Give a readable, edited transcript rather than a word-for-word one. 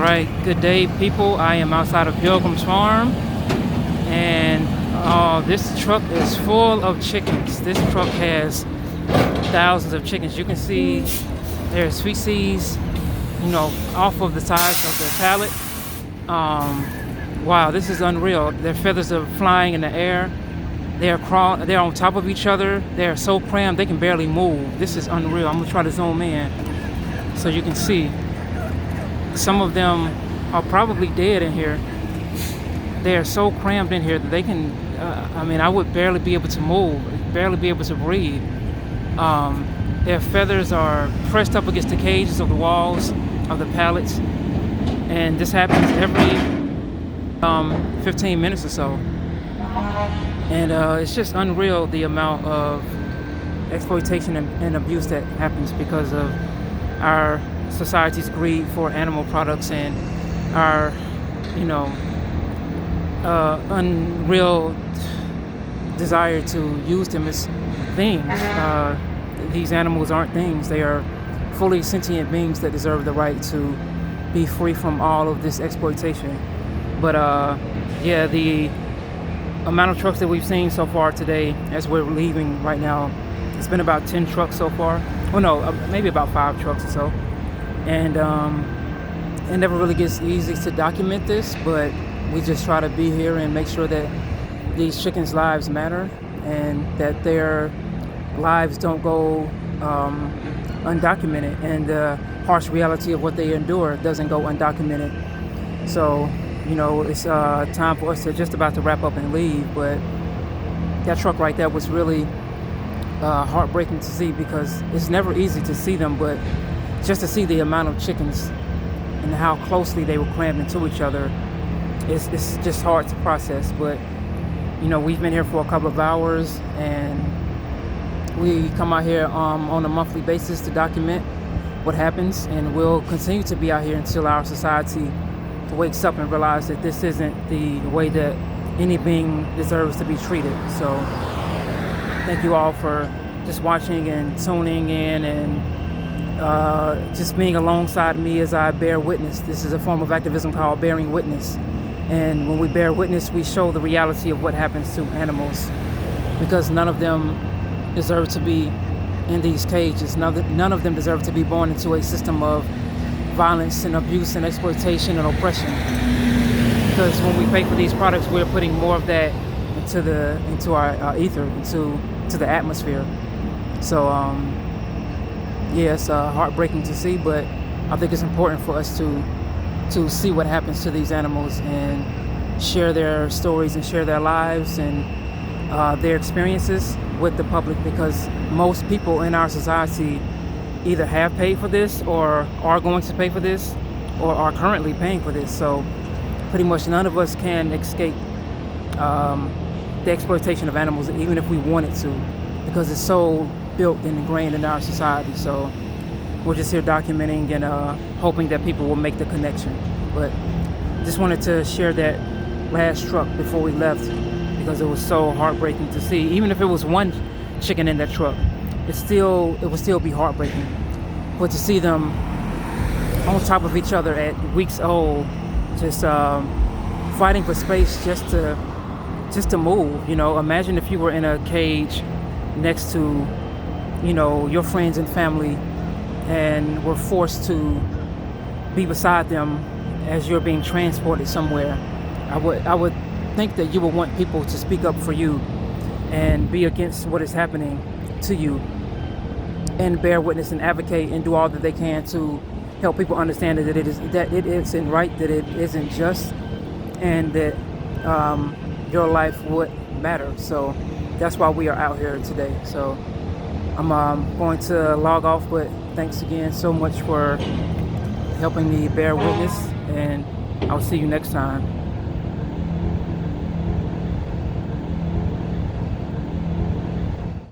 right, good day, people. I am outside of Pilgrim's Farm, and this truck is full of chickens. This truck has thousands of chickens. You can see there's feces, off of the sides of the pallet. Wow, this is unreal. Their feathers are flying in the air. They're on top of each other. They're so crammed they can barely move. This is unreal. I'm gonna try to zoom in so you can see. Some of them are probably dead in here. They are so crammed in here that they can, I would barely be able to move, barely be able to breathe. Their feathers are pressed up against the cages of the walls of the pallets. And this happens every 15 minutes or so. And it's just unreal the amount of exploitation and abuse that happens because of our society's greed for animal products and our, unreal desire to use them as things. These animals aren't things. They are fully sentient beings that deserve the right to be free from all of this exploitation. But the amount of trucks that we've seen so far today as we're leaving right now, it's been about 10 trucks so far. Well, no, maybe about 5 trucks or so. And it never really gets easy to document this, but we just try to be here and make sure that these chickens' lives matter and that their lives don't go undocumented, and the harsh reality of what they endure doesn't go undocumented. So, it's time for us to just about to wrap up and leave, but that truck right there was really heartbreaking to see because it's never easy to see them, but just to see the amount of chickens and how closely they were crammed into each other, it's just hard to process. But we've been here for a couple of hours, and we come out here on a monthly basis to document what happens, and we'll continue to be out here until our society wakes up and realize that this isn't the way that any being deserves to be treated. So thank you all for just watching and tuning in and just being alongside me as I bear witness. This is a form of activism called bearing witness. And when we bear witness, we show the reality of what happens to animals, because none of them deserve to be in these cages. None of them deserve to be born into a system of violence and abuse and exploitation and oppression. Because when we pay for these products, we're putting more of that into our ether, into the atmosphere. So it's heartbreaking to see, but I think it's important for us to see what happens to these animals and share their stories and share their lives and their experiences with the public, because most people in our society either have paid for this or are going to pay for this or are currently paying for this. So pretty much none of us can escape the exploitation of animals, even if we wanted to, because it's so built and ingrained in our society. So we're just here documenting and hoping that people will make the connection. But just wanted to share that last truck before we left, because it was so heartbreaking to see. Even if it was one chicken in that truck, it would still be heartbreaking. But to see them on top of each other at weeks old, just fighting for space just to move. Imagine if you were in a cage next to your friends and family and were forced to be beside them as you're being transported somewhere. I would think that you would want people to speak up for you and be against what is happening to you, and bear witness and advocate and do all that they can to help people understand that it isn't right, that it isn't just, and that your life would matter. So that's why we are out here today. So I'm going to log off, but thanks again so much for helping me bear witness, and I'll see you next time.